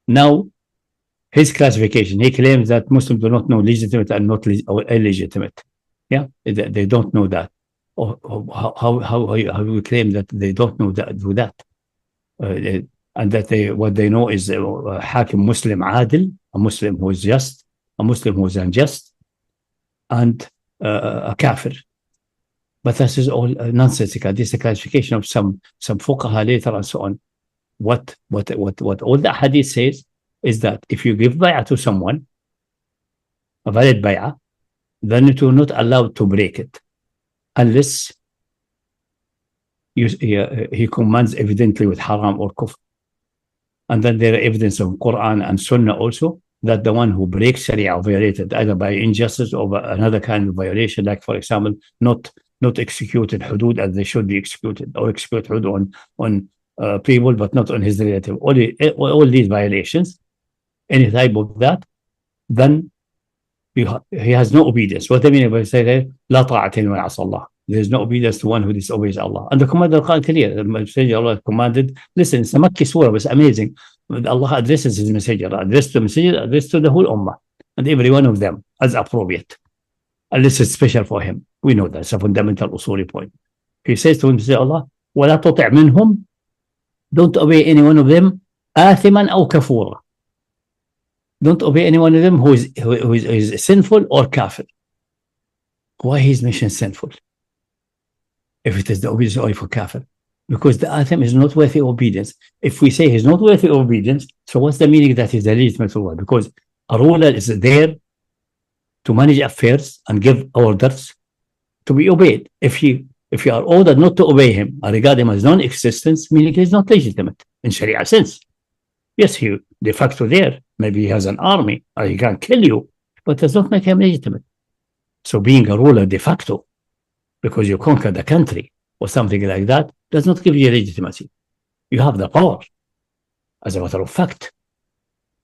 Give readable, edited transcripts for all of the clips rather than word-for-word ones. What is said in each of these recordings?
Now, his classification, he claims that Muslims do not know legitimate and not or illegitimate. Yeah, they don't know that. Or how you claim that they don't know that, do that? And that what they know is Hakim Muslim Adil, a Muslim who is just, a Muslim who is unjust, and a kafir. But this is all nonsensical. This is a classification of some fuqaha later and so on. What all the hadith says is that if you give bay'ah to someone, a valid bay'ah, then it will not allow to break it unless he commands evidently with haram or kufr. And then there are evidence of Quran and Sunnah also that the one who breaks Sharia violated either by injustice or by another kind of violation, like for example, not executed hudud as they should be executed, or execute hudud on people but not on his relative. All these violations, any type of that, then he has no obedience. What I mean by say la ta'atin wa Allah. There is no obedience to one who disobeys Allah. And the command of the Quran clear. The Messenger Allah commanded. Listen, it's a Makki surah, but it's amazing. Allah addresses his Messenger, addressed the Messenger, addressed to the whole Ummah, and every one of them as appropriate. Unless it's special for him. We know that. It's a fundamental usuli point. He says to him, say Allah, وَلَا تُطِعْ مِنْهُمْ. Don't obey any one of them, آثِمًا أو كفورا. Don't obey any one of them who is sinful or kafir. Why is mentioned sinful? If it is the obedience only for kafir. Because the atham is not worthy of obedience. If we say he's not worthy of obedience, so what's the meaning that he's the legitimate ruler? Because a ruler is there to manage affairs and give orders to be obeyed. If you are ordered not to obey him and regard him as non-existence, meaning he's not legitimate in Sharia sense. Yes, he de facto there. Maybe he has an army or he can kill you, but does not make him legitimate. So being a ruler de facto, because you conquer the country or something like that, does not give you legitimacy. You have the power, as a matter of fact,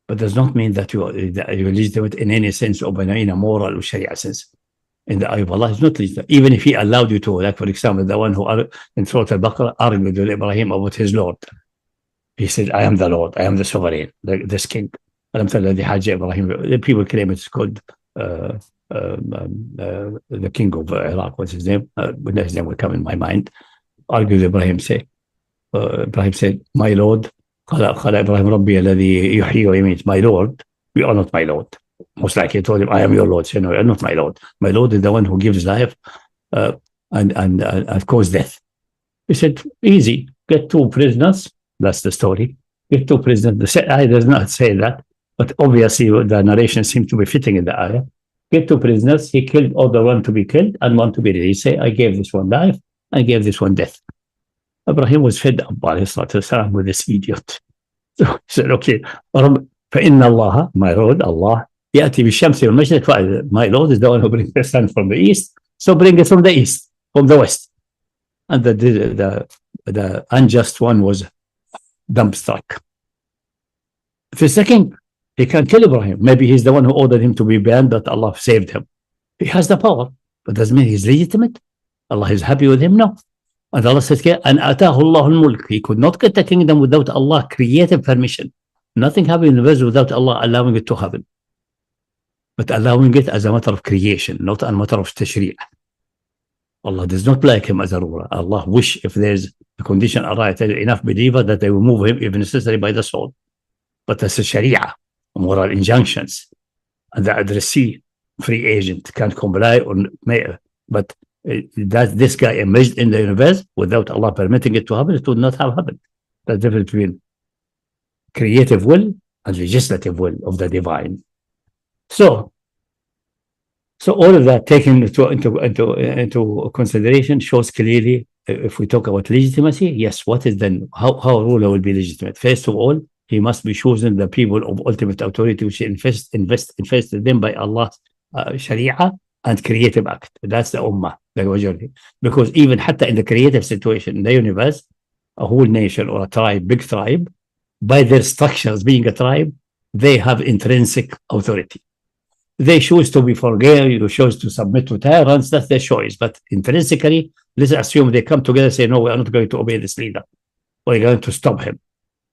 but does not mean that you're legitimate in any sense or in a moral or Sharia sense. In the eye of Allah, is not legitimate. Even if he allowed you to, like for example, the one who in Surah Al-Baqarah argued with Ibrahim about his Lord. He said, I am the Lord, I am the sovereign, this king. The people claim it's called the king of Iraq. What's his name? His name will come in my mind. Argued Ibrahim said, my Lord, my Lord, you are not my Lord. Most likely he told him, I am your Lord. So, no, you're not my Lord. My Lord is the one who gives life and cause death. He said, easy, get 2 prisoners. That's the story. Get 2 prisoners. The ayah does not say that, but obviously the narration seems to be fitting in the ayah. Get 2 prisoners. He killed order one to be killed and one to be released. Say, I gave this one life, I gave this one death. Ibrahim was fed up with this idiot. So he said, okay, فَإِنَّ اللَّهَ, my Lord, Allah, يأتي بالشمس والمشرق. My Lord is the one who brings the sun from the east, so bring it from the east, from the west. And the unjust one was dumbstruck. The second, he can kill Ibrahim. Maybe he's the one who ordered him to be banned, but Allah saved him. He has the power, but doesn't mean he's legitimate. Allah is happy with him? No. And Allah says, and أَتَاهُ اللَّهُ الْمُلْكِ. He could not get the kingdom without Allah creative permission. Nothing happens in the universe without Allah allowing it to happen. But allowing it as a matter of creation, not a matter of tashri'. Allah does not like him as a ruler. Allah wish if there's a condition arrived, enough believer that they will move him if necessary by the sword. But that's a Sharia, moral injunctions. And the addressee, free agent, can't comply or but that this guy emerged in the universe without Allah permitting it to happen, it would not have happened. The difference between creative will and legislative will of the divine. So all of that taken into consideration shows clearly, if we talk about legitimacy, yes, what is then, how a ruler will be legitimate? First of all, he must be chosen the people of ultimate authority, which invested them by Allah's Sharia and creative act. That's the Ummah, the majority. Because even hatta in the creative situation in the universe, a whole nation or a tribe, big tribe, by their structures being a tribe, they have intrinsic authority. They choose to be forgiving, you choose to submit to tyrants, that's their choice. But intrinsically, let's assume they come together and say, no, we are not going to obey this leader. We're going to stop him.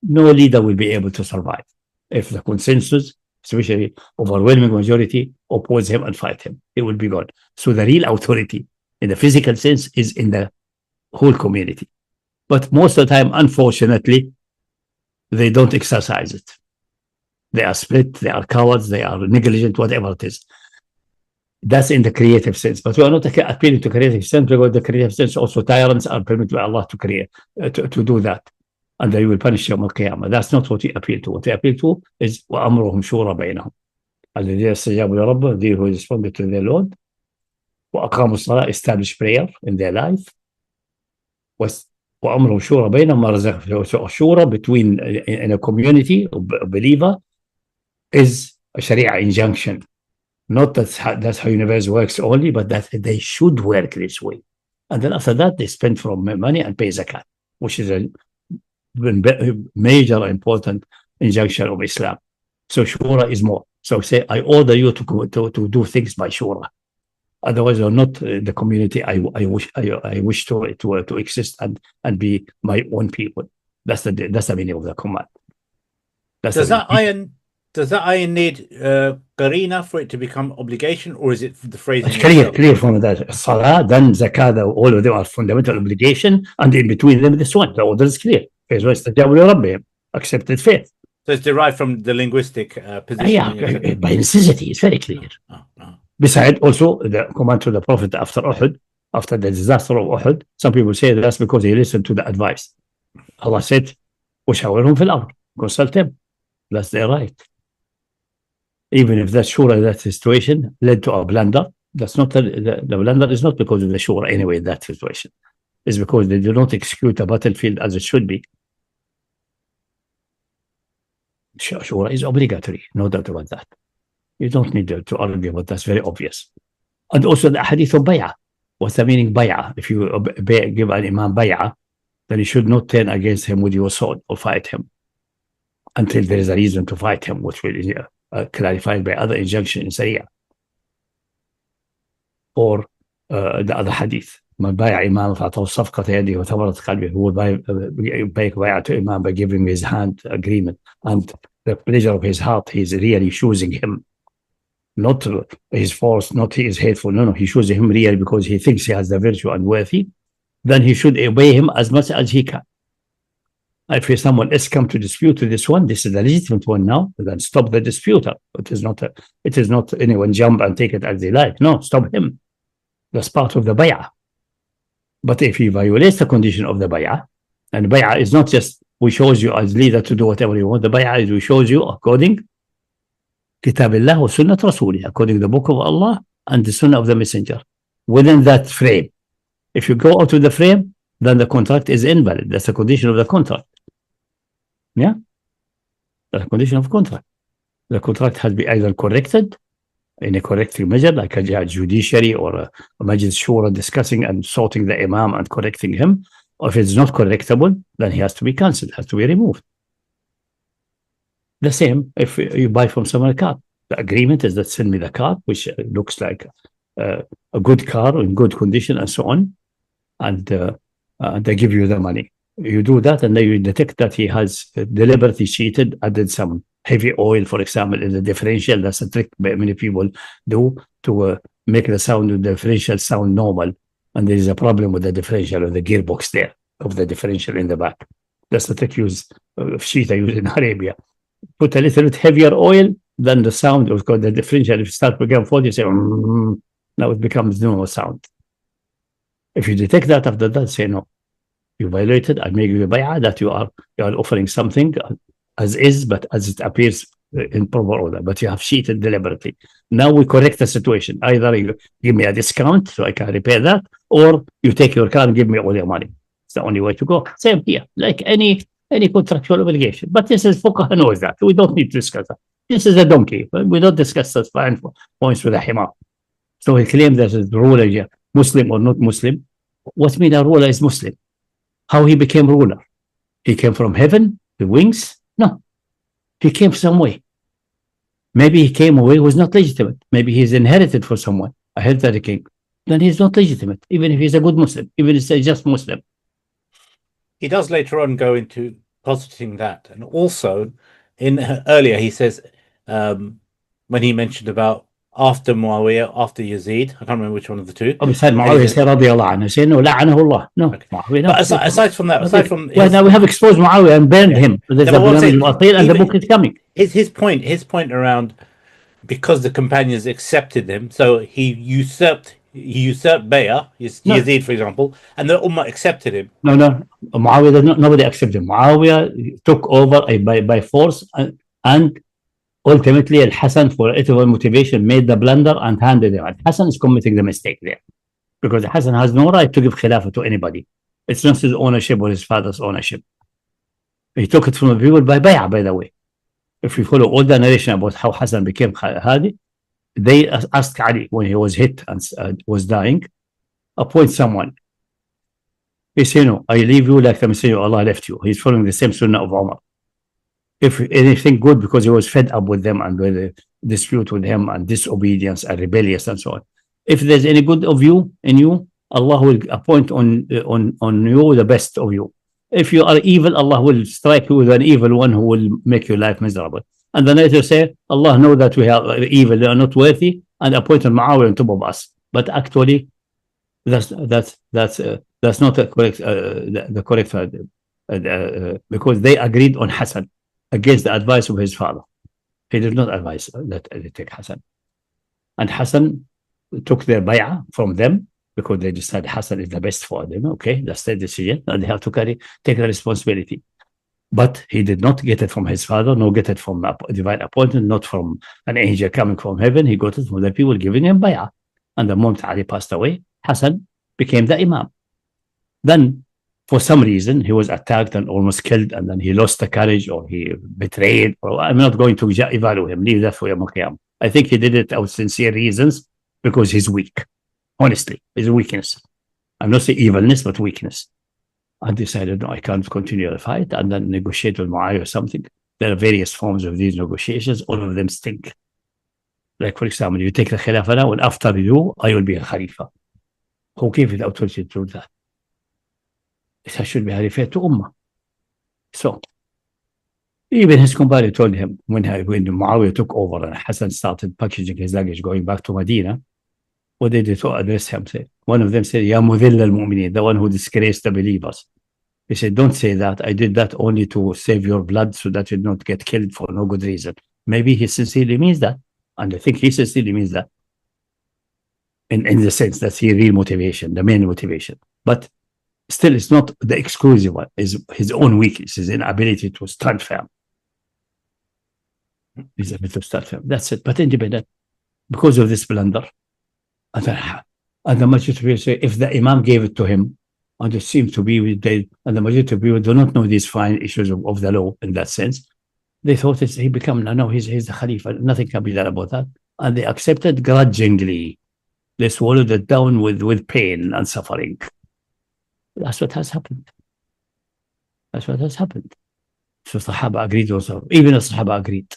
No leader will be able to survive. If the consensus, especially overwhelming majority, oppose him and fight him, he will be gone. So the real authority in the physical sense is in the whole community. But most of the time, unfortunately, they don't exercise it. They are split, they are cowards, they are negligent, whatever it is. That's in the creative sense. But we are not appealing to creative sense, because the creative sense also tyrants are permitted by Allah to create, to do that. And they will punish Yawm al-Qiyamah. That's not what we appeal to. What we appeal to is وَأَمْرُهُمْ شُورَ بَيْنَهُم. الَّذِينَ اسْتَجَابُوا لِرَبِّهِمْ, they who responded to their Lord, وَأَقَامُوا الصَّلَاةَ, establish prayer in their life, وَأَمْرُهُمْ شُورَ بَيْنَهُم مَا رَزَقْنَاهُمْ. So shura between in a community of believer is a Sharia injunction. Not that's how universe works only, but that they should work this way. And then after that, they spend from money and pay zakat, which is a major important injunction of Islam. So shura is more. So say, I order you to do things by shura. Otherwise, you're not the community I wish to exist and be my own people. That's the meaning of the command. Does that ayah need qarina for it to become obligation, or is it the phrasing? It's clear from that. Salah, then zakah, all of them are fundamental obligation, and in between them, this one, the order is clear. Accepted faith. So it's derived from the linguistic position. Yeah, by necessity, it's very clear. Besides, also the command to the Prophet after Uhud, after the disaster of Uhud, some people say that's because he listened to the advice. Allah said, وَشَاوِرْهُمْ فِي الْأَمْرِ, consult them. That's their right. Even if that shura, that situation led to a blunder, that's not the blunder is not because of the shura anyway in that situation. It's because they do not execute a battlefield as it should be. Shura is obligatory, no doubt about that. You don't need to argue, but that's very obvious. And also the Ahadith of Bayah. What's the meaning Bayah? If you give an Imam Bayah, then you should not turn against him with your sword or fight him until there is a reason to fight him, which will be clarified by other injunction in Shariah. Or the other Hadith. من بايع إمام فأعطاه صفقة يده وثمرة قلبه. Who will buy bay'ah to Imam by giving his hand agreement and the pleasure of his heart. He's really choosing him, not his force, not he is hateful. No, he chooses him really because he thinks he has the virtue and worthy. Then he should obey him as much as he can. If someone else come to dispute with this one, this is the legitimate one now, then stop the disputer. It is not anyone jump and take it as they like. No, stop him. That's part of the bay'ah. But if he violates the condition of the bay'ah, and bay'ah is not just we chose you as leader to do whatever you want. The bay'ah is we chose you according Kitab Allah wa Sunnat Rasulih, according to the book of Allah and the Sunnah of the Messenger. Within that frame, if you go out of the frame, then the contract is invalid. That's the condition of the contract. Yeah, that's the condition of contract. The contract has to be either corrected in a corrective measure, like a judiciary or a Majlis Shura discussing and sorting the Imam and correcting him. Or if it's not correctable, then he has to be cancelled, has to be removed. The same if you buy from someone a car. The agreement is that send me the car, which looks like a good car in good condition and so on. And they give you the money. You do that and then you detect that he has deliberately cheated, added some heavy oil, for example, in the differential. That's a trick many people do to make the sound of the differential sound normal. And there is a problem with the differential or the gearbox there of the differential in the back. That's the trick used in Arabia. Put a little bit heavier oil, then the sound of the differential, if you start to become fault, you say, now it becomes normal sound. If you detect that after that, say no. You violated, I make you a bay'ah that you are offering something as is, but as it appears in proper order, but you have cheated deliberately. Now we correct the situation. Either you give me a discount so I can repair that, or you take your car and give me all your money. It's the only way to go. Same here, like any contractual obligation. But this is fuqaha knows that. We don't need to discuss that. This is a donkey. We don't discuss such fine points with a himar. So he claims that the ruler here, Muslim or not Muslim. What mean a ruler is Muslim? How he became ruler? He came from heaven, the wings? No. He came some way. Maybe he came away was not legitimate. Maybe he's inherited for someone, a hereditary king. Then he's not legitimate, even if he's a good Muslim, even if he's just Muslim. He does later on go into positing that. And also, earlier he says when he mentioned about after Muawiyah, after Yazid, I can't remember which one of the two. Beside Muawiyah, say radiallahu anhu, say no, la'anahu Allah. No, Okay. Muawiyah, no. But aside from that, well, now we have exposed Muawiyah and burned him. There's No, but what I'm saying, and the book is coming. His point around, because the companions accepted them, so he usurped Bayah, Yazid, for example, and the Ummah accepted him. No, Muawiyah, nobody accepted him. Muawiyah took over by force, and ultimately Al-Hasan, for whatever motivation, made the blunder and handed him. Al-Hasan is committing the mistake there, because Hasan has no right to give Khilafah to anybody. It's not his ownership or his father's ownership. He took it from the people by Bayah, by the way. If you follow all the narration about how Hasan became Hadi, they asked Ali when he was hit and was dying, appoint someone. He said, no, I leave you like the Messenger of Allah left you. He's following the same sunnah of Umar. If anything good, because he was fed up with them and with the dispute with him and disobedience and rebellious and so on. If there's any good of you in you, Allah will appoint on you the best of you. If you are evil, Allah will strike you with an evil one who will make your life miserable. And the narrator say, Allah knows that we are evil, they are not worthy, and appointed Muawiyah on top of us. But actually, that's not the correct, because they agreed on Hasan against the advice of his father. He did not advise that they take Hasan. And Hasan took their bay'ah from them, because they decided Hasan is the best for them. Okay, that's their decision, and they have to take the responsibility. But he did not get it from his father, nor get it from a divine appointment, not from an angel coming from heaven. He got it from the people giving him bay'ah. And the moment Ali passed away, Hasan became the imam. Then, for some reason, he was attacked and almost killed, and then he lost the courage, or he betrayed. Or I'm not going to evaluate him. Leave that for Yawm al-Qiyamah. I think he did it out of sincere reasons, because he's weak. Honestly, it's a weakness. I'm not saying evilness, but weakness. I decided, no, I can't continue the fight, and then negotiate with Muawiyah or something. There are various forms of these negotiations. All of them stink. Like, for example, you take the Khilafah now, and after you, I will be a Khalifa. Who gave you the authority to do that? It should be Khalifa to Ummah. So, even his companion told him, when Muawiyah took over and Hasan started packaging his luggage going back to Medina, what did they to address him? Say, one of them said, Ya mudhill al-mu'mineen, the one who disgraced the believers. He said, don't say that. I did that only to save your blood so that you don't get killed for no good reason. Maybe he sincerely means that. And I think he sincerely means that. In the sense that's his real motivation, the main motivation. But still, it's not the exclusive one. It's his own weakness, his inability to stand firm. His ability to stand firm. That's it. But independent, because of this blunder, and the majority will say, if the Imam gave it to him, and it seems to be, and the majority of people do not know these fine issues of the law in that sense, they thought he's the Khalifa, nothing can be done about that. And they accepted grudgingly. They swallowed it down with pain and suffering. That's what has happened. That's what has happened. So Sahaba agreed also. Even the Sahaba agreed.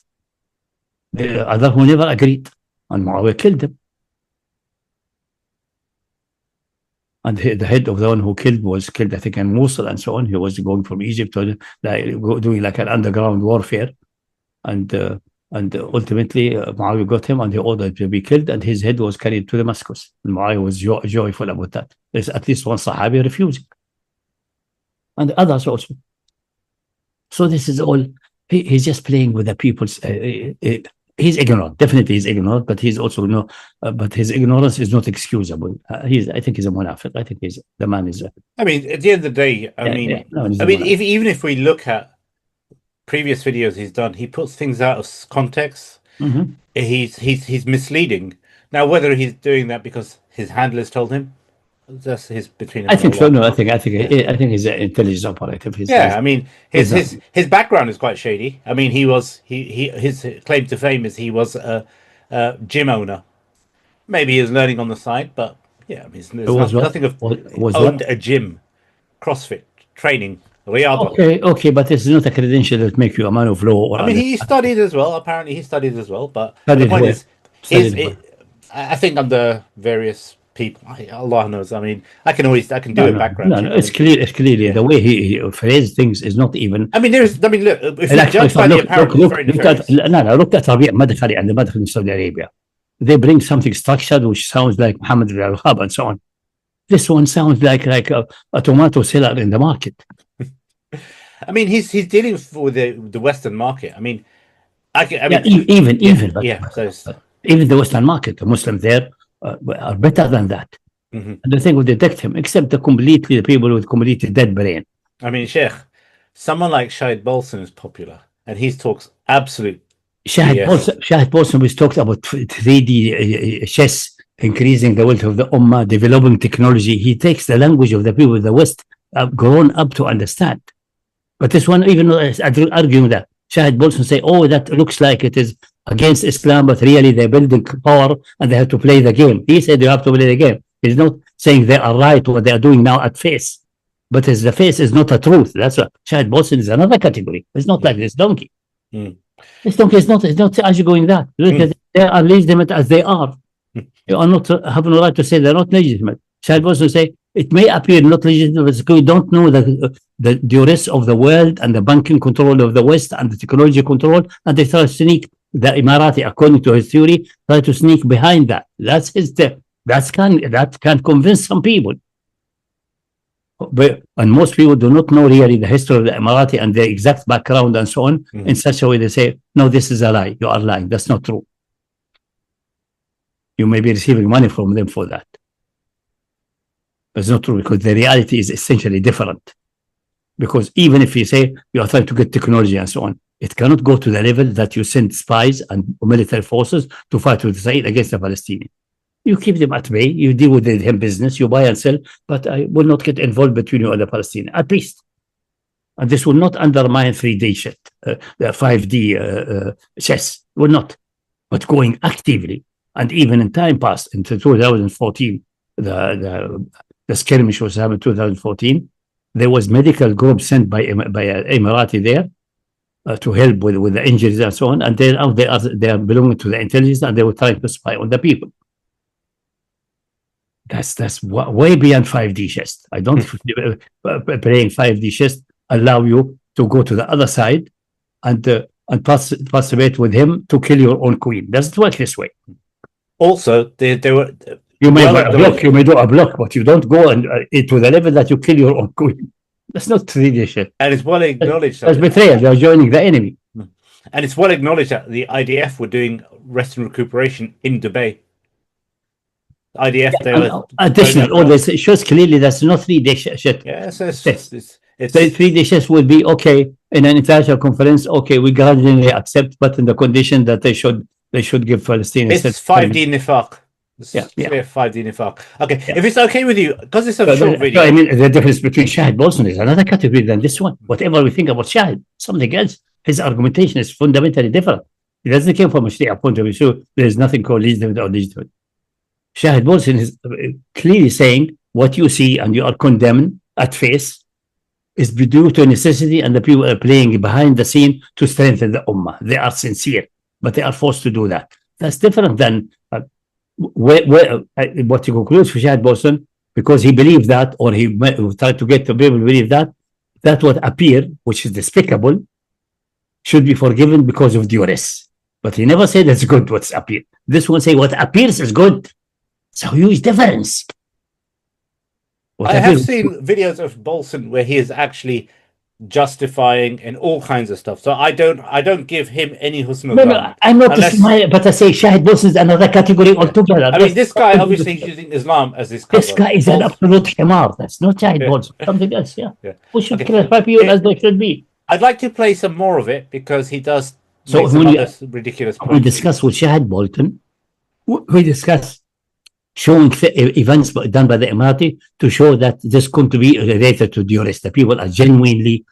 The other who never agreed. And Muawiyah killed him. And the head of the one who killed was killed, I think, in Mosul and so on. He was going from Egypt to doing like an underground warfare. And ultimately, Muawiyah got him and he ordered to be killed, and his head was carried to Damascus. And Muawiyah was joyful about that. There's at least one Sahabi refusing. And others also. So this is all, he's just playing with the people's, he's ignorant. Definitely he's ignorant, but he's also but his ignorance is not excusable. I think he's a munafiq. I think the man is. I mean, at the end of the day, even if we look at previous videos he's done, he puts things out of context. Mm-hmm. He's misleading. Now, whether he's doing that because his handlers told him, that's his between him. I think so. No, I think he's an intelligence operative. I mean, his background is quite shady. I mean, his claim to fame is he was a gym owner. Maybe he was learning on the side, but yeah, I mean, there's nothing of owned a gym, CrossFit training. Okay, but this is not a credential that make you a man of law. I mean, he studied as well. Apparently, he studied as well. But the point is, I think under various people. Allah knows. I mean, I can do a background check. No, it's clear. It's clearly the way he phrased things is not even. I mean, look, if you judge by the apparent, it's very nefarious. look at Rabi' Madkhali and the Madkhali in Saudi Arabia. They bring something structured which sounds like Muhammad al-Wahhab and so on. This one sounds like a tomato seller in the market. I mean, he's dealing with the Western market. I mean, even the Western market, the Muslims there are better than that. And the thing would detect him, except the people with completely dead brain. I mean, Sheikh, someone like Shahid Bolson is popular, and he talks absolute. Shahid Bolson was talked about 3D chess, increasing the wealth of the Ummah, developing technology. He takes the language of the people of the West, grown up to understand. But this one, even arguing that, Shahid Bolson say, oh, that looks like it is against Islam, but really they're building power and they have to play the game. He said you have to play the game. He's not saying they are right what they are doing now at face. But the face is not a truth. That's what Shahid Bolson is another category. It's not like this donkey. This donkey is not arguing that. They are legitimate as they are. You are not have no right to say they're not legitimate. Shahid Bolson say it may appear not legitimate because we don't know the duress of the world and the banking control of the West and the technology control, and they try to sneak the Emirati, according to his theory, try to sneak behind that. That's his that can convince some people. And most people do not know really the history of the Emirati and their exact background and so on. In such a way they say, no, this is a lie. You are lying. That's not true. You may be receiving money from them for that. But it's not true, because the reality is essentially different. Because even if you say you are trying to get technology and so on, it cannot go to the level that you send spies and military forces to fight with Israel against the Palestinians. You keep them at bay, you deal with them business, you buy and sell, but I will not get involved between you and the Palestinians, at least. And this will not undermine 3D shit, the 5D chess, will not. But going actively, and even in time past, into 2014, the skirmish was happened in 2014, there was medical group sent by Emirati there to help with the injuries and so on, and they are belonging to the intelligence, and they were trying to spy on the people. That's way beyond 5D chess. I don't playing 5D chess allow you to go to the other side and participate with him to kill your own queen. Doesn't work this way. Also, they were. You may do a block, but you don't go to the level that you kill your own queen. That's not 3D shit. And it's well acknowledged. That's betrayal. They are joining the enemy. And it's well acknowledged that the IDF were doing rest and recuperation in Dubai. IDF, they were additional orders. It shows clearly that's not 3D shit. Yeah, so it's 3D shit would be okay in an international conference. Okay, we gradually accept, but in the condition that they should give Palestinians. It's 5D nifaq. Yeah. 5D nifaq. Okay, if it's okay with you, because it's a short video. I mean, the difference between Shahid Bolson is another category than this one. Whatever we think about Shahid, something else. His argumentation is fundamentally different. It doesn't come from a Shia point of view. So there is nothing called legitimate or legitimate. Shahid Bolson is clearly saying what you see and you are condemned at face is due to necessity, and the people are playing behind the scene to strengthen the Ummah. They are sincere, but they are forced to do that. That's different than what he concludes for Shahid Bolson, because he believes that, or he tried to get the people to believe that what appear, which is despicable, should be forgiven because of duress. But he never said it's good what's appeared. This one say what appears is good. It's a huge difference. I have seen videos of Bolson where he is actually justifying and all kinds of stuff. So I don't give him any husn. No, I'm not but I say Shahid Bolson is another category altogether. I mean, this guy obviously is using Islam as his cover. This guy is an absolute himar. That's not Shahid Bolson. Something else, we should clarify people as they should be. I'd like to play some more of it because he does ridiculous points. We discuss with Shahid Bolton, we discuss showing events done by the Emirati to show that this could be related to duress. The people are genuinely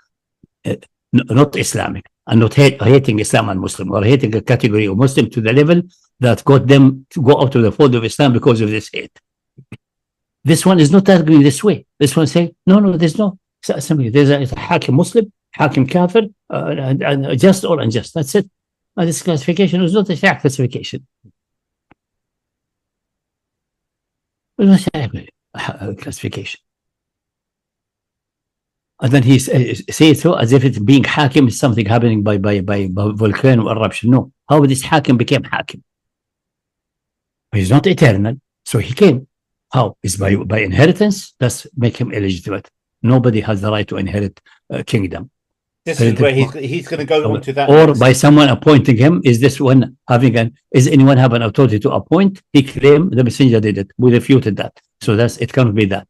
not Islamic and not hating Islam and Muslim, or hating a category of Muslim to the level that got them to go out to the fold of Islam because of this hate. This one is not arguing this way. This one saying, no, there's no something. There's a Hakim Muslim, Hakim Kafir, and just or unjust. That's it. And this classification is not a fact classification. classification. And then he says so as if it's being Hakim is something happening by volcano eruption. No. How this Hakim became Hakim? He's not eternal, so he came. How? Is by inheritance? Let's make him illegitimate. Nobody has the right to inherit kingdom. This is where he's going to go on to that. Or by someone appointing him. Is this one having is anyone have an authority to appoint? He claimed the messenger did it. We refuted that. So it can't be that.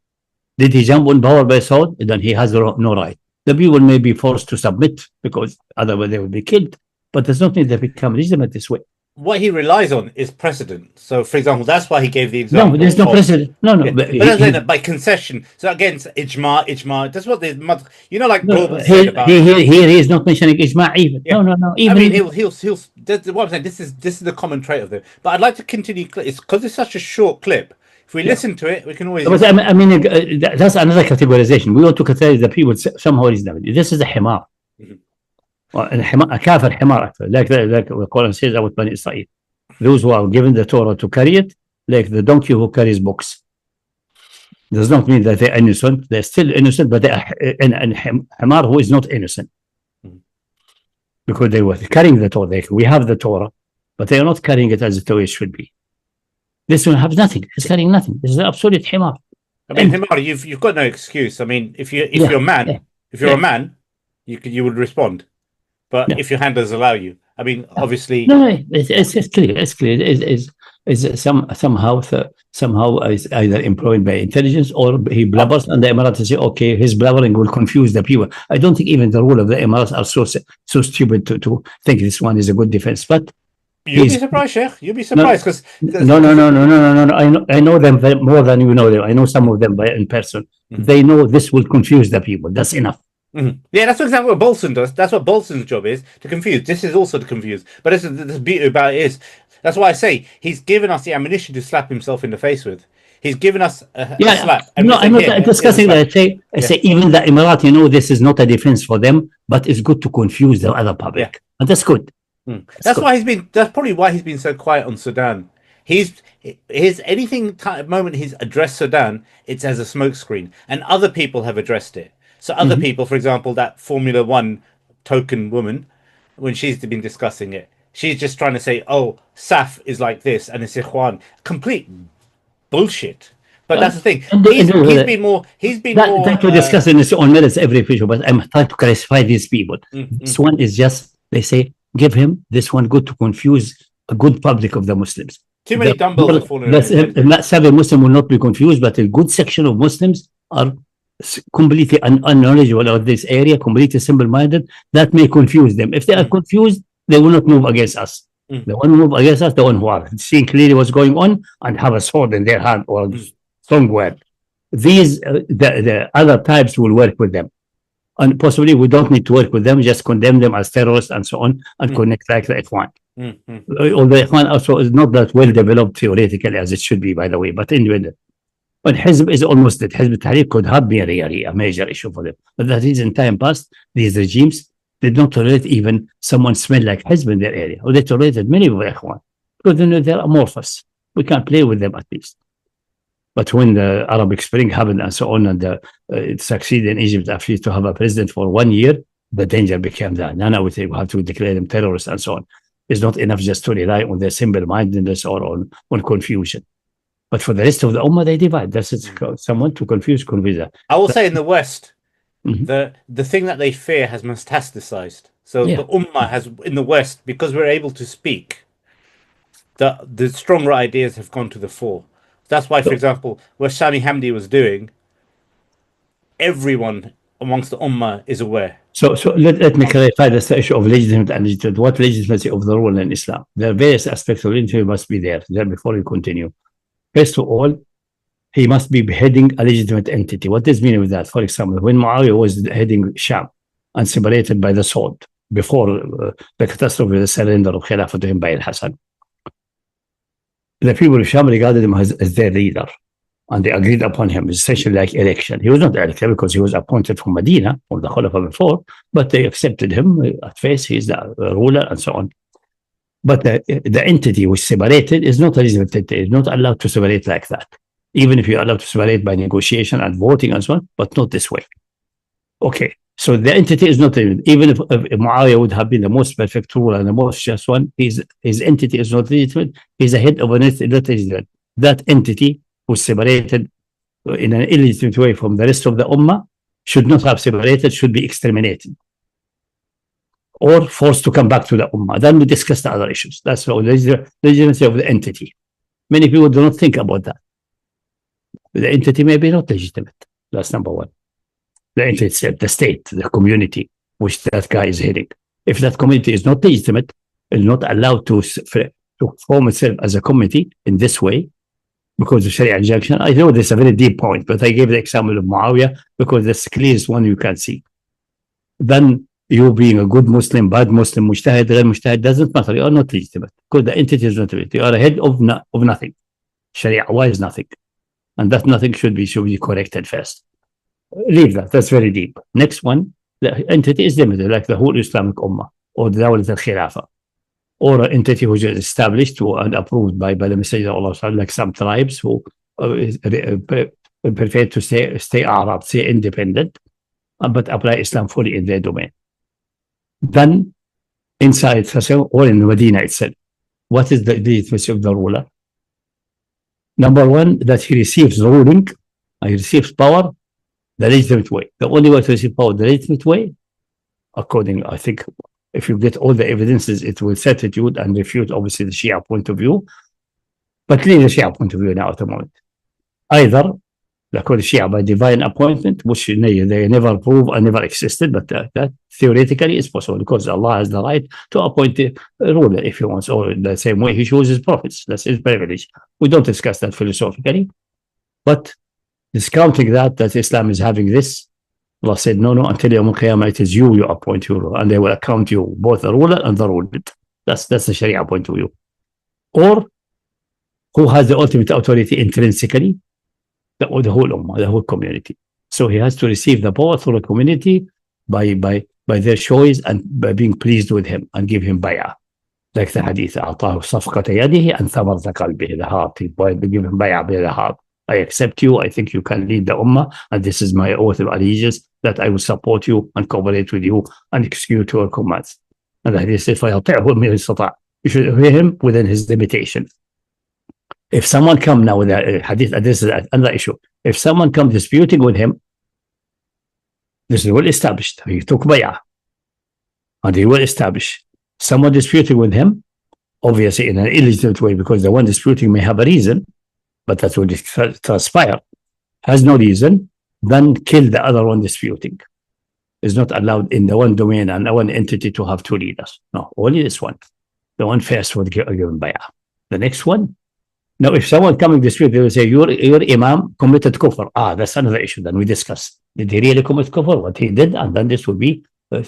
Did he jump on power by sword? Then he has no right. The people may be forced to submit because otherwise they will be killed. But there's nothing that become legitimate this way. What he relies on is precedent. So, for example, that's why he gave the example. No, there's no precedent. No. Yeah. But by concession. So against ijma. That's what like Global said about. Here he is not mentioning ijma even. Yeah. No. Even, I mean, he'll. That's what I'm saying. This is the common trait of them. But I'd like to continue. It's because it's such a short clip. If we listen to it, we can always. But I mean, that's another categorization. We want to categorize the people somehow reasonably. This is a himar. A kafir himar, like the Quran says about Bani Israel. Those who are given the Torah to carry it, like the donkey who carries books. Does not mean that they're innocent. They're still innocent, but they are an himar who is not innocent. Because they were carrying the Torah. We have the Torah, but they are not carrying it as the Torah should be. This one has nothing. It's carrying nothing. This is an absolute himar. I mean, himar, you've got no excuse. I mean, if you're a man, a man, you would respond. But if your handlers allow you, I mean, obviously, it's clear. It's clear. Is somehow is either employed by intelligence or he blubbers, and the Emirates say, okay, his blubbering will confuse the people. I don't think even the rule of the Emirates are so stupid to think this one is a good defense. But you'll be surprised, Sheikh. You'll be surprised because no. I know them more than you know them. I know some of them in person. They know this will confuse the people. That's enough. Yeah, that's exactly what Bolton does. That's what Bolton's job is, to confuse. This is also to confuse. But this is the beauty about it is, that's why I say he's given us the ammunition to slap himself in the face with. He's given us a slap. No, I'm not discussing that. I say even the Emirati this is not a defense for them, but it's good to confuse the other public. Yeah. And that's good. That's probably why he's been so quiet on Sudan. Moment he's addressed Sudan, it's as a smokescreen, and other people have addressed it. So other people, for example, that Formula One token woman, when she's been discussing it, she's just trying to say, oh, Saf is like this, and it's Ikhwan. Complete bullshit. But that's the thing. He's been more... That we're discussing this on merits every video, but I'm trying to classify these people. This one is just, they say, give him this one good to confuse a good public of the Muslims. Too many dumbbells have fallen. Not savvy Muslim will not be confused, but a good section of Muslims are completely unknowledgeable of this area, completely simple-minded. That may confuse them. If they are confused, they will not move against us. The one who move against us, the one who are seeing clearly what's going on and have a sword in their hand or a strong word. These the other types will work with them, and possibly we don't need to work with them. Just condemn them as terrorists and so on, and connect like the Ikhwan. Although Ikhwan also is not that well developed theoretically as it should be, by the way, but anyway. But Hizb is almost that. Hizb Tahrir could have been really a major issue for them. But that is in time past, these regimes did not tolerate even someone smell like Hizb in their area. Or they tolerated many of the Ikhwan. Because they're amorphous. We can't play with them at least. But when the Arabic Spring happened and so on, and it succeeded in Egypt actually to have a president for 1 year, the danger became that. Now we have to declare them terrorists and so on. It's not enough just to rely on their simple-mindedness or on confusion. But for the rest of the Ummah, they divide. That's someone to confuse. I will say in the West, the thing that they fear has metastasized. So the Ummah has, in the West, because we're able to speak, the stronger ideas have gone to the fore. That's why, for example, what Sami Hamdi was doing, everyone amongst the Ummah is aware. So let me clarify the issue of legitimate and legitimate. What legitimacy of the rule in Islam? There are various aspects of legitimacy must be there before we continue. First of all, he must be heading a legitimate entity. What does mean with that? For example, when Muawiyah was heading Sham and separated by the sword before the catastrophe, the surrender of Khilafah to him by Hasan, the people of Sham regarded him as their leader, and they agreed upon him, essentially like election. He was not elected because he was appointed from Medina, or the Khalifa before, but they accepted him at face. He's the ruler and so on. But the entity which separated is not a legitimate entity. It's not allowed to separate like that. even if you're allowed to separate by negotiation and voting and so on, but not this way. Okay, so the entity is not even if Muawiyah would have been the most perfect ruler and the most just one, his entity is not legitimate. He's a head of an entity. That entity was separated in an illegitimate way from the rest of the Ummah, should not have separated, should be exterminated or forced to come back to the Ummah. Then we discuss the other issues. That's the legitimacy of the entity. Many people do not think about that. The entity may be not legitimate. That's number one. The entity itself, the state, the community, which that guy is heading. If that community is not legitimate, is not allowed to form itself as a community in this way, because of Sharia injunction. I know this is a very deep point, but I gave the example of Muawiyah because that's the clearest one you can see. Then you being a good Muslim, bad Muslim, mujtahid, ghair mujtahid, doesn't matter. You are not legitimate because the entity is not legitimate. You are a head of nothing. Sharia-wise, nothing. And that nothing should be corrected first. Leave that. That's very deep. Next one, the entity is limited, like the whole Islamic Ummah or the Dawlat al-Khilafah, or an entity which is established and approved by the Messenger of Allah, like some tribes who prefer to stay Arab, stay independent, but apply Islam fully in their domain. Then, inside Hasan or in Medina itself, what is the legitimacy of the ruler? Number one, that he receives ruling, he receives power the legitimate way. The only way to receive power the legitimate way, according, I think, if you get all the evidences, it will substitute and refute, obviously, the Shia point of view. But leave the Shia point of view now at the moment. Either, according to Shia, by divine appointment, which they never prove and never existed, but that theoretically is possible because Allah has the right to appoint a ruler if he wants, or the same way he chooses prophets. That's his privilege. We don't discuss that philosophically. But discounting that Islam is having this, Allah said, no, until Yawm al-Qiyamah, it is you appoint your ruler, and they will account you both the ruler and the ruled. That's the Sharia point of view. Or who has the ultimate authority intrinsically? The whole Ummah, the whole community. So he has to receive the power through the community by their choice and by being pleased with him and give him bay'ah. Like the Hadith, أعطاه صفقة يده and ثمرة قلبه, the heart. He give him bay'ah by the heart. I accept you, I think you can lead the Ummah, and this is my oath of allegiance that I will support you and cooperate with you and execute your commands. And the Hadith says, فَيَطِعْهُ مِنْ السَّطَاعِ. You should obey him within his limitation. If someone come now with a Hadith, and this is another issue, if someone come disputing with him, this is well established. He took bay'ah, and he will establish. Someone disputing with him, obviously in an illegitimate way, because the one disputing may have a reason, but that will transpire, has no reason, then kill the other one disputing. It's not allowed in the one domain and the one entity to have two leaders. No, only this one. The one first would give bay'ah. The next one. Now, if someone coming dispute, they will say, your imam committed kufr. That's another issue. Then we discuss. Did he really commit kufr? What he did? And then this will be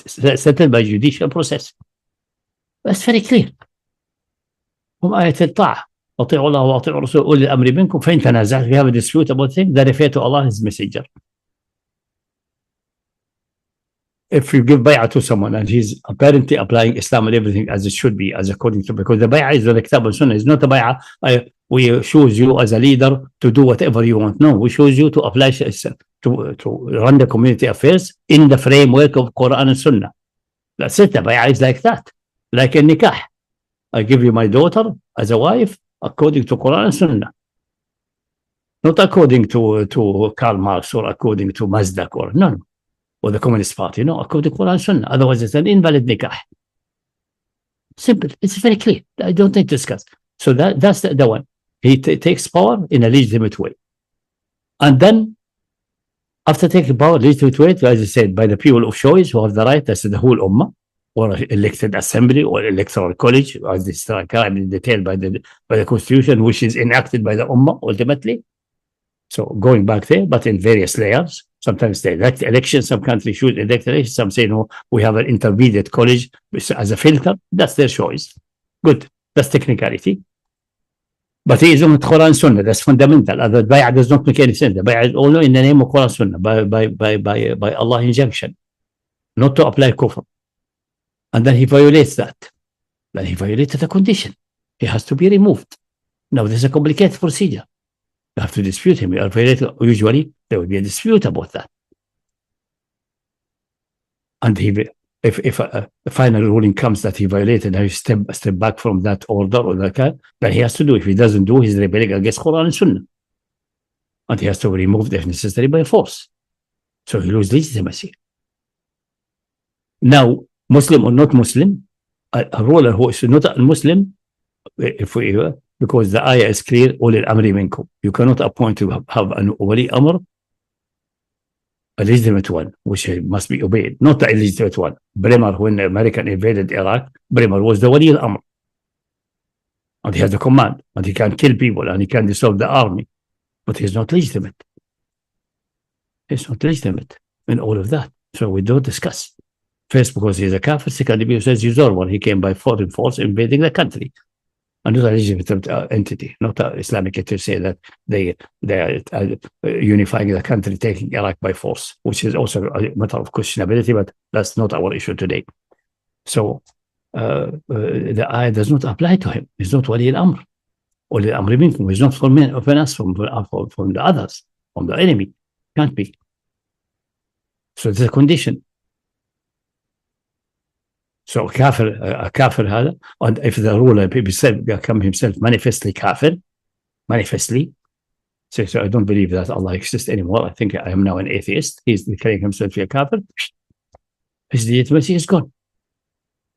settled by judicial process. That's very clear. هم آية الطاعة. أطيعوا الله وأطيعوا الرسول أولي الأمر منكم فإن تنازعتم. We have a dispute about things that refer to Allah, His Messenger. If you give bay'ah to someone and he's apparently applying Islam and everything as it should be, as according to, because the bay'ah is the Kitab and Sunnah. It's not a bay'ah. We choose you as a leader to do whatever you want. No, we choose you to apply to run the community affairs in the framework of Quran and Sunnah. That's it. The bay'ah is like that, like a nikah. I give you my daughter as a wife according to Quran and Sunnah, not according to Karl Marx or according to Mazdak or none. Or the Communist Party, no, according to Quran and Sunnah. Otherwise, it's an invalid nikah. Simple. It's very clear. I don't need to discuss. So that's the one. He takes power in a legitimate way. And then, after taking power in a legitimate way, as I said, by the people of choice who have the right, that's the whole Ummah, or elected assembly or electoral college, as described in detail by the Constitution, which is enacted by the Ummah ultimately. So going back there, but in various layers. Sometimes they elect elections, some countries should elect elections, some say no, we have an intermediate college as a filter. That's their choice. Good. That's technicality. But he is on Quran and Sunnah. That's fundamental. Other bay'ah does not make any sense. The bay'ah is only in the name of Quran and Sunnah, by Allah injunction, not to apply kufr. And then he violates that. Then he violated the condition. He has to be removed. Now, this is a complicated procedure. You have to dispute him. You are violating. Usually, there will be a dispute about that. And if a final ruling comes that he violated, and he step back from that order or that kind, then he has to do. If he doesn't do, he's rebelling against Quran and Sunnah. And he has to be removed if necessary by force. So he loses legitimacy. Now, Muslim or not Muslim, a ruler who is not a Muslim, because the ayah is clear, أولي الأمر منكم. You cannot appoint to have an wali amr, a legitimate one, which must be obeyed, not a illegitimate one. Bremer, when the American invaded Iraq, Bremer was the wali al-amr. And he has the command, and he can kill people, and he can dissolve the army. But he's not legitimate. He's not legitimate in all of that. So we don't discuss. First, because he's a kafir. Second, because says he's one. He came by foreign force invading the country. And not a legitimate entity, not an Islamic entity, say that they are unifying the country, taking Iraq by force, which is also a matter of questionability, but that's not our issue today. So the ayah does not apply to him. He's not wali al-amr. Wali al-amr minkum. He's not from us, from the others, from the enemy. Can't be. So it's a condition. So a kafir هذا, and if the ruler become himself manifestly kafir, so I don't believe that Allah exists anymore. I think I am now an atheist. He's declaring himself a kafir. His legitimacy is gone.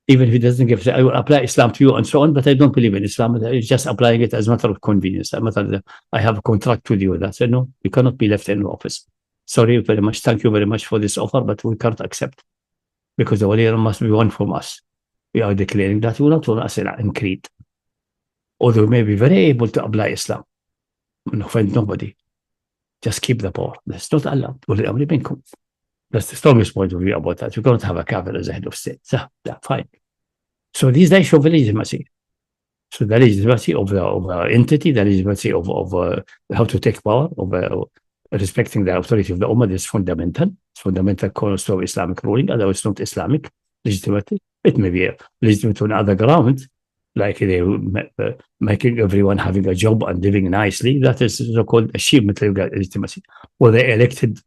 Even if he doesn't give, I will apply Islam to you and so on, but I don't believe in Islam. He's just applying it as a matter of convenience. I have a contract with you. That's it. No, you cannot be left in office. Sorry very much. Thank you very much for this offer, but we can't accept. Because the wali must be one from us. We are declaring that we will not want us in creed. Although we may be very able to apply Islam and offend nobody. Just keep the power. That's not allowed. That's the strongest point of view about that. You cannot have a kafir as a head of state. So, yeah, fine. So these days show legitimacy. So the legitimacy of the entity, the legitimacy of how to take power, of respecting the authority of the Ummah is fundamental. It's fundamental cornerstone of Islamic ruling, although it's not Islamic legitimately. It may be legitimate on other grounds, like they making everyone having a job and living nicely. That is so-called achievement legitimacy. Or they elected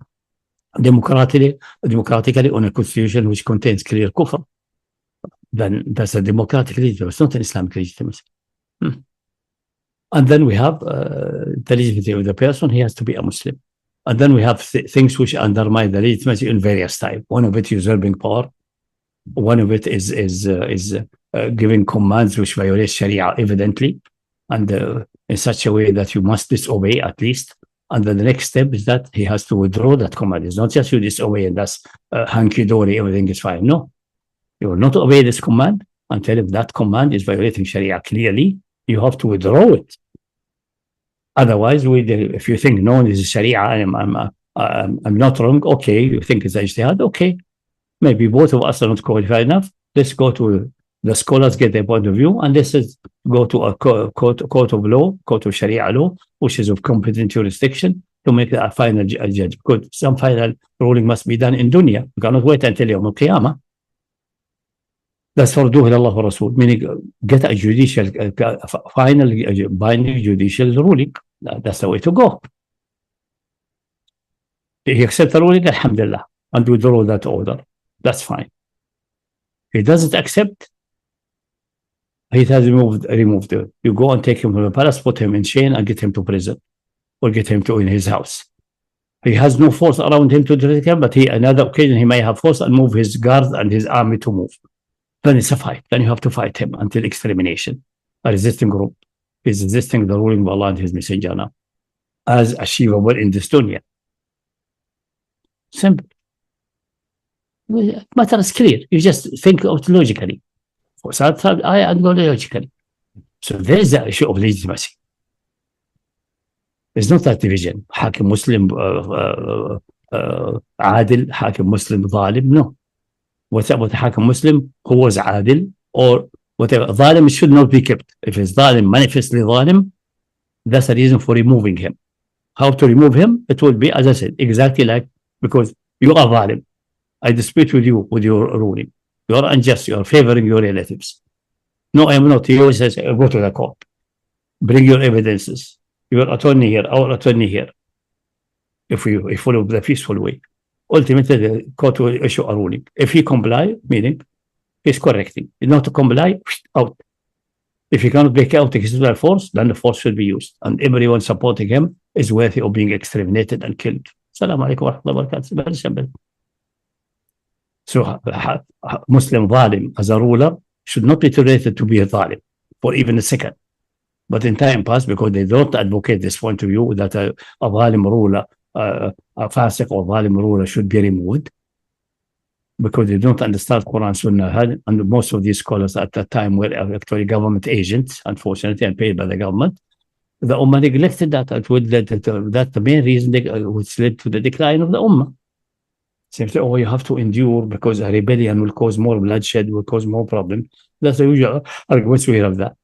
democratically on a constitution which contains clear kufr. Then that's a democratic legitimacy. It's not an Islamic legitimacy. And then we have the legitimacy of the person. He has to be a Muslim. And then we have things which undermine the legitimacy in various types. One of it is usurping power. One of it is giving commands which violate Sharia evidently, and in such a way that you must disobey at least. And then the next step is that he has to withdraw that command. It's not just you disobey and that's hunky-dory, everything is fine. No. You will not obey this command until if that command is violating Sharia clearly, you have to withdraw it. Otherwise, if you think no, this is Sharia, I'm not wrong. Okay, you think it's ijtihad. Okay, maybe both of us are not qualified enough. Let's go to the scholars, get their point of view, and let's go to a court of law, court of Sharia law, which is of competent jurisdiction to make a final judge. Because some final ruling must be done in dunya. You cannot wait until Yawm al-Qiyamah. That's for duh Allah wa Rasul, meaning get a judicial, final binding judicial ruling. That's the way to go. If he accepts the ruling, alhamdulillah, and withdraw that order. That's fine. He doesn't accept, he has removed it. You go and take him from the palace, put him in chain, and get him to prison, or get him to in his house. He has no force around him to take him, but another occasion he may have force and move his guard and his army to move. Then it's a fight. Then you have to fight him until extermination. A resisting group is resisting the ruling of Allah and His Messenger now, as achievable in this dunya. Simple. Matter is clear. You just think of it logically. I go logically. So there is the issue of legitimacy. It's not that division. Hakim Muslim, Adil, Hakim Muslim, Zalim. No. What's about the Hakim Muslim who was Adil or whatever? Zalim should not be kept. If it's Zalim, manifestly Zalim, that's the reason for removing him. How to remove him? It will be, as I said, exactly like, because you are Zalim. I dispute with you with your ruling. You are unjust. You are favoring your relatives. No, I am not. He always says, go to the court. Bring your evidences. your attorney here, our attorney here, if we follow the peaceful way, ultimately the court will issue a ruling. If he comply, meaning he's correcting. If not to comply, out. If he cannot break out physical force, then the force should be used. And everyone supporting him is worthy of being exterminated and killed. Assalamu alaikum wa rahmatullahi wa barakatuh. Very simple. So Muslim Zalim as a ruler should not be tolerated to be a Zalim for even a second. But in time past, because they don't advocate this point of view that a Zalim ruler, a Fasiq or Zalim ruler should be removed, because they don't understand Quran Sunnah, and most of these scholars at that time were actually government agents, unfortunately, and paid by the government. The Ummah neglected that. That's the main reason which led to the decline of the Ummah. Simply, you have to endure because a rebellion will cause more bloodshed, will cause more problems. That's the usual arguments we hear of that.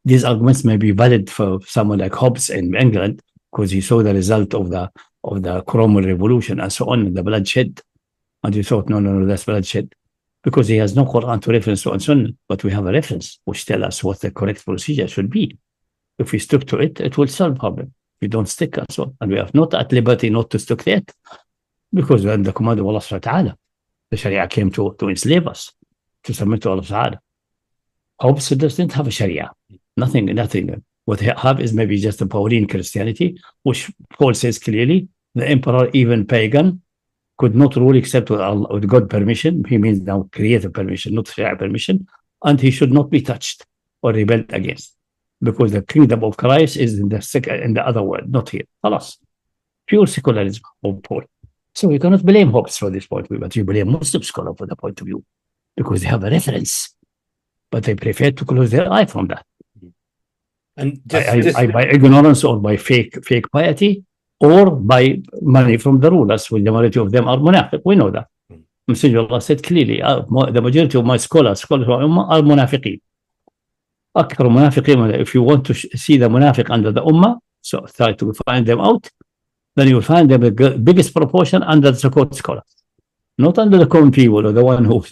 These arguments may be valid for someone like Hobbes in England, because he saw the result of the Cromwell Revolution and so on, the bloodshed. And he thought, no, that's bloodshed. Because he has no Quran to reference to and Sunnah, but we have a reference which tells us what the correct procedure should be. If we stick to it, it will solve the problem. We don't stick and so on. And we are not at liberty not to stick to it. Because when the command of Allah subhanahu wa ta'ala, the Sharia came to enslave us, to submit to Allah subhanahu wa ta'ala. Hobbes doesn't have a Sharia. Nothing. What they have is maybe just a Pauline Christianity, which Paul says clearly, the emperor, even pagan, could not rule except with God permission. He means now creative permission, not Sharia permission, and he should not be touched or rebelled against, because the kingdom of Christ is in the other world, not here. Alas, pure secularism of Paul. So you cannot blame Hobbes for this point of view, but you blame Muslim scholars for the point of view, because they have a reference, but they prefer to close their eye from that. And by ignorance or by fake piety, or by money from the rulers, which the majority of them are munafiq. We know that. Messenger of Allah said clearly, the majority of my scholars of Ummah are munafiqeen. أكثر munafiqeen. If you want to see the munafiq under the Ummah, so try to find them out, then you will find them the biggest proportion under the so-called scholars. Not under the common people or the one who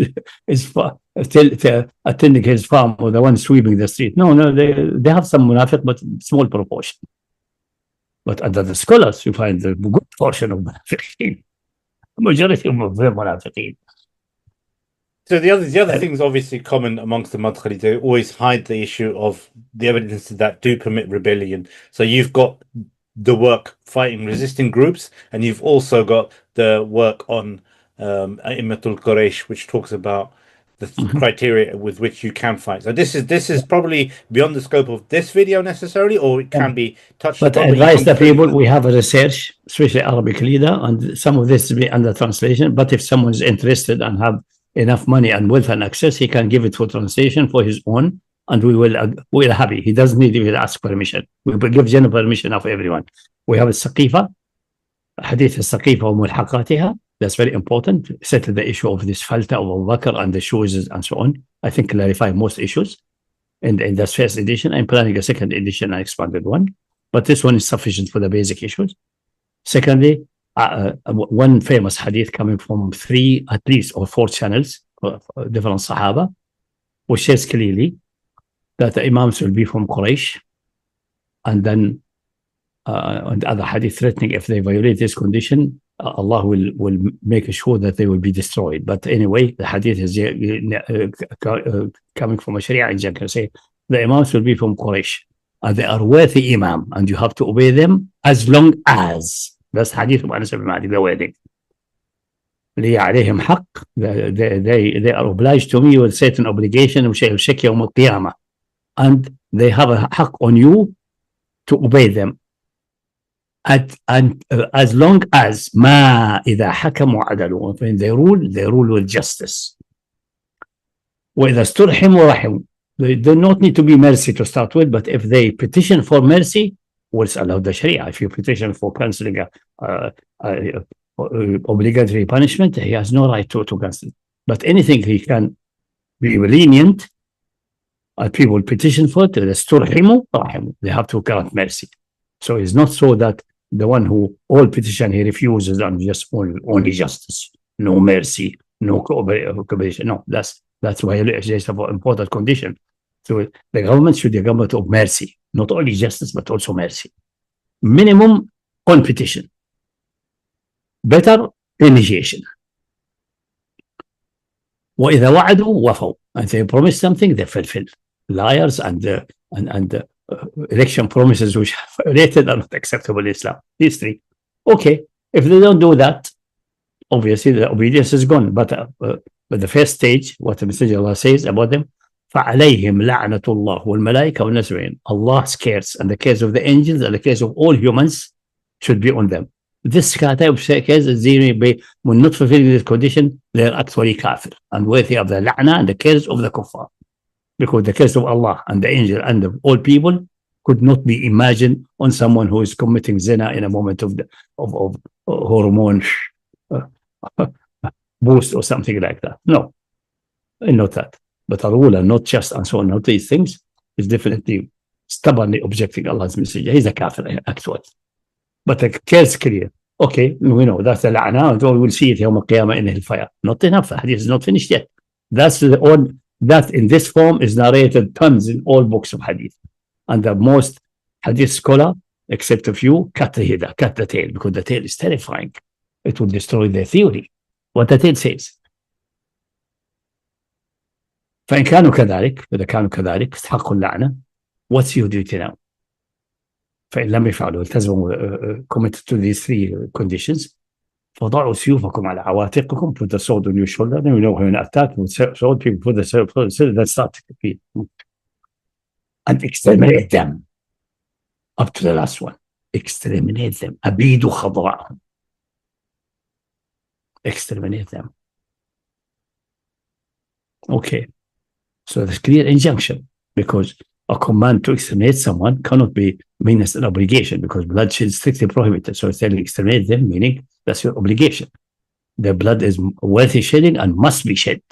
is attending his farm or the one sweeping the street. No, they have some munafiq, but small proportion. But under the scholars, you find the good portion of munafiqeen. Majority of them munafiqeen. So the other things obviously common amongst the Madkhali, they always hide the issue of the evidences that do permit rebellion. So you've got the work fighting resisting groups, and you've also got the work on A'immatul Quraysh, which talks about the criteria with which you can fight. So this is probably beyond the scope of this video necessarily, or it can be touched upon. But I advise the people, we have a research, especially Arabic leader, and some of this will be under translation. But if someone is interested and have enough money and wealth and access, he can give it for translation for his own, and we're happy. He doesn't need to ask permission. We will give general permission of everyone. We have a Saqeefah, Hadith al-Saqeefah wa mulhaqatiha. That's very important. Settle the issue of this falta of Abu Bakr and the shoes and so on. I think clarify most issues. And in this first edition, I'm planning a second edition, an expanded one. But this one is sufficient for the basic issues. Secondly, one famous hadith coming from 3 at least or 4 channels, different Sahaba, which says clearly that the Imams will be from Quraysh, and then and other hadith threatening if they violate this condition, Allah will make sure that they will be destroyed. But anyway, the hadith is coming from a Sharia injunction. Say the Imams will be from Quraysh, and they are worthy Imam, and you have to obey them as long as. That's hadith of Anas ibn Malik, the wedding. They are obliged to me with certain obligation, which I will check yawm al-qiyamah. And they have a haqq on you to obey them. And as long as ما إذا حكموا عدلوا, when they rule with justice. وإذا استرحموا رحموا, they do not need to be mercy to start with, but if they petition for mercy, what's allowed the Sharia. If you petition for cancelling obligatory punishment, he has no right to cancel. But anything he can be lenient, people petition for it, they have to grant mercy. So it's not so that the one who all petition, he refuses and just only justice, no mercy, no cooperation. No, that's why it's an important condition. So the government should be a government of mercy, not only justice, but also mercy. Minimum competition. Better initiation. وإذا وعدوا وفوا. And they promise something, they fulfill. Liars and election promises which are rated are not acceptable in Islam. These three. Okay, if they don't do that, obviously the obedience is gone. But the first stage, what the Messenger of Allah says about them, فَعَلَيْهِمْ لَعْنَةُ اللَّهِ وَالْمَلَائِكَةِ وَالنَّاسِ. Allah's cares and the cares of the angels and the cares of all humans should be on them. This type of case is when not fulfilling this condition, they are actually kafir and worthy of the la'na and the cares of the kuffar. Because the case of Allah and the angel and of all people could not be imagined on someone who is committing zina in a moment of hormone boost or something like that. No, not that. But a ruler, not just and so on, not these things, is definitely stubbornly objecting Allah's message. He's a kafir, actually. But the case clear. Okay, we know that's the la'na, and we'll see it Yawm al-Qiyamah in hellfire. Not enough. The hadith is not finished yet. That's the old. That in this form is narrated tons in all books of hadith. And the most hadith scholar, except a few, cut the tail, because the tail is terrifying. It will destroy their theory. What the tail says. فإن كانوا كذلك إذا كانوا كذلك استحقوا اللعنة. What's your duty now? فإن لم يفعلوا التزموا committed to these three conditions. فضعوا سيوفكم على عواتقكم, put the sword on your shoulder. Then we know when attack with sword, people put the sword, then start to compete and exterminate them up to the last one. Exterminate them. أبيدوا خضراءهم. Exterminate them. Okay, so there's clear injunction, because a command to exterminate someone cannot be mean as an obligation, because bloodshed is strictly prohibited. So it's telling exterminate them, meaning that's your obligation. Their blood is worthy shedding and must be shed.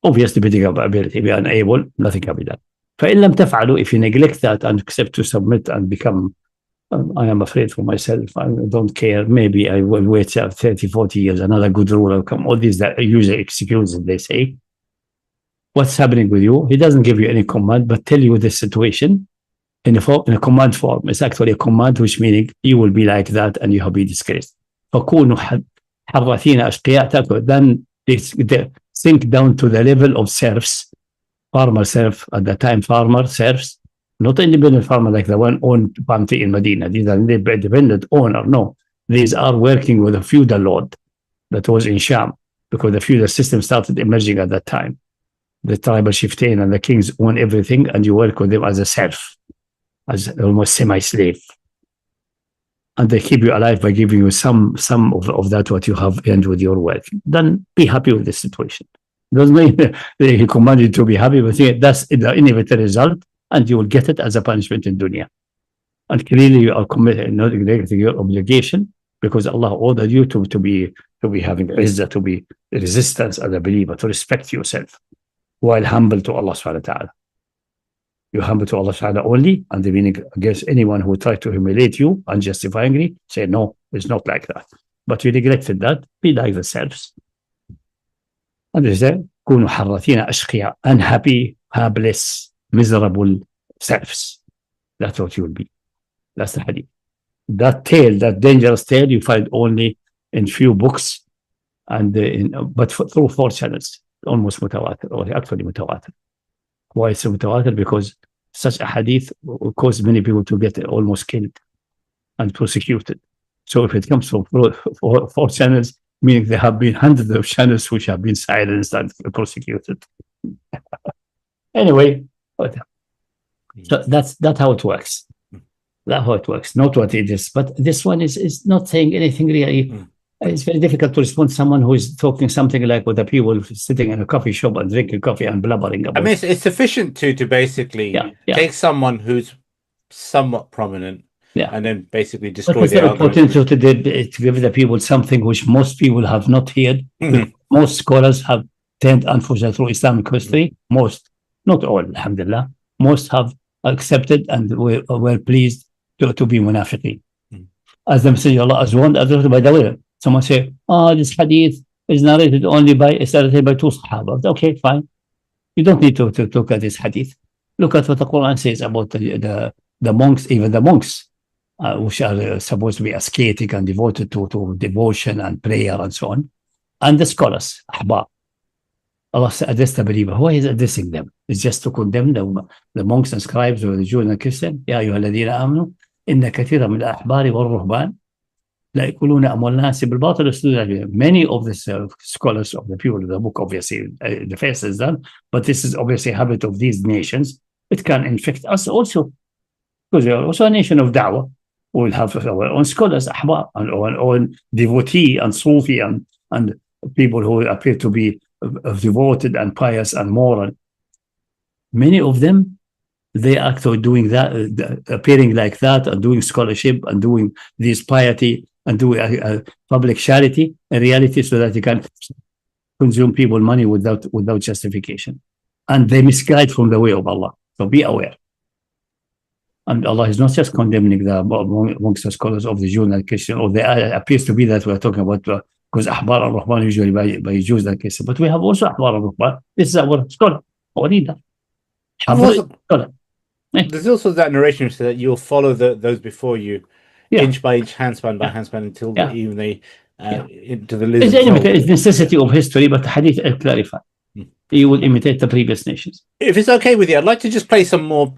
Obviously, depending on ability, if you are unable, nothing can be done. فإن لم تفعلوا, if you neglect that and accept to submit and become, I am afraid for myself, I don't care, maybe I will wait 30, 40 years, another good ruler will come. All these that are usually excuses, they say. What's happening with you? He doesn't give you any command, but tell you the situation in a command form. It's actually a command, which meaning you will be like that and you will be disgraced. فَكُونُوا حَرَّثِينَ أَشْقِيَاءَ. Then they sink down to the level of serfs, farmer serf, at the time farmer serfs, not independent farmer like the one owned palm tree in Medina. These are independent owner. No, these are working with a feudal lord that was in Sham, because the feudal system started emerging at that time. The tribal chieftain and the kings own everything, and you work with them as a serf, as almost semi-slave. And they keep you alive by giving you some of that what you have earned with your work. Then be happy with the situation. Doesn't mean he commanded you to be happy, but that's the inevitable result, and you will get it as a punishment in dunya. And clearly you are committed, not neglecting your obligation, because Allah ordered you to be having izzah, to be resistance as a believer, to respect yourself, while humble to Allah subhanahu wa ta'ala. You humble to Allah subhanahu wa ta'ala only, and the meaning against anyone who tries to humiliate you unjustifyingly, say no, it's not like that. But you neglected that, be like the selves. And they say, كونوا حرثين أشقياء, unhappy, helpless, miserable selves. That's what you will be. That's the hadith. That tale, that dangerous tale, you find only in few books, and but through 4 channels. Almost mutawatir, or actually mutawatir. Why it's mutawatir? Because such a hadith will cause many people to get almost killed and persecuted. So if it comes from 4 channels, meaning there have been hundreds of channels which have been silenced and persecuted. Anyway, so that's how it works. That's how it works, not what it is. But this one is not saying anything really. It's very difficult to respond to someone who is talking something like with the people sitting in a coffee shop and drinking coffee and blubbering about. I mean, it's sufficient to basically take someone who's somewhat prominent and then basically destroy their argument. It's important to give the people something which most people have not heard. Most scholars have turned, unfortunately, through Islamic history. Most, not all, alhamdulillah. Most have accepted and were pleased to be munafiqeen. As the Messenger of Allah has warned others, by the way. Someone say, this hadith is narrated only by 2 Sahaba. Okay, fine. You don't need to look at this hadith. Look at what the Quran says about the monks, even the monks, which are supposed to be ascetic and devoted to devotion and prayer and so on, and the scholars, ahbar. Allah addressed the believer. Why is addressing them? It's just to condemn the monks and scribes or the Jews and Christians. يا أيها الذين آمنوا إن كثيرا من الأحبار والرهبان لا يأكلون أموال الناس بالباطل. Many of the scholars of the people of the book, obviously, the first is done, but this is obviously a habit of these nations. It can infect us also, because we are also a nation of da'wah. We'll have our own scholars, ahbar, and our own devotee and Sufi and people who appear to be devoted and pious and moral. Many of them, they are actually doing that, appearing like that, and doing scholarship and doing this piety and doing public charity in reality, so that they can consume people's money without justification. And they misguide from the way of Allah. So be aware. And Allah is not just condemning the amongst the scholars of the Jews and Christian, or there appears to be that we're talking about, because Ahbar al-Rahman usually by Jews and Christian. But we have also Ahbar al-Rahman. This is our scholar, our leader. There's also that narration so that you'll follow those before you, inch by inch, handspan by handspan, until even they into the lizard. It's necessity of history, but the Hadith clarify. You will imitate the previous nations. If it's okay with you, I'd like to just play some more.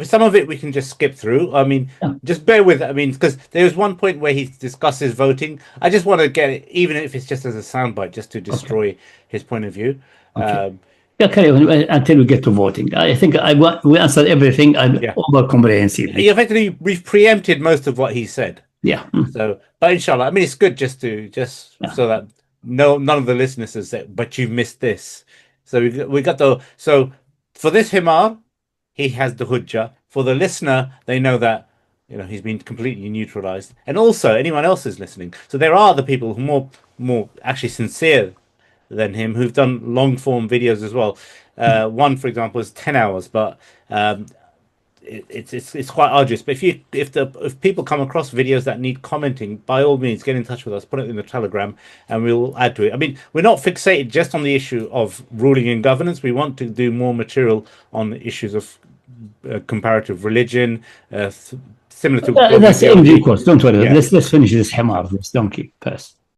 Some of it we can just skip through. I mean, just bear with it. I mean, because there was one point where he discusses voting. I just want to get it, even if it's just as a soundbite, just to destroy his point of view. Carry on until we get to voting. I think we answered everything and over comprehensively. Effectively, we've preempted most of what he said. Yeah. So, but inshallah, I mean, it's good just so that none of the listeners has said, but you missed this. So we got so for this Himar, he has the hujjah. For the listener, they know that he's been completely neutralized, and also anyone else is listening. So there are the people who are more actually sincere than him, who've done long form videos as well. One, for example, is 10 hours, but it's quite arduous. But if people come across videos that need commenting, by all means, get in touch with us, put it in the Telegram, and we'll add to it. I mean, we're not fixated just on the issue of ruling and governance. We want to do more material on the issues of comparative religion, similar to that's in due course. Don't worry. Let's finish this Himar, this donkey first.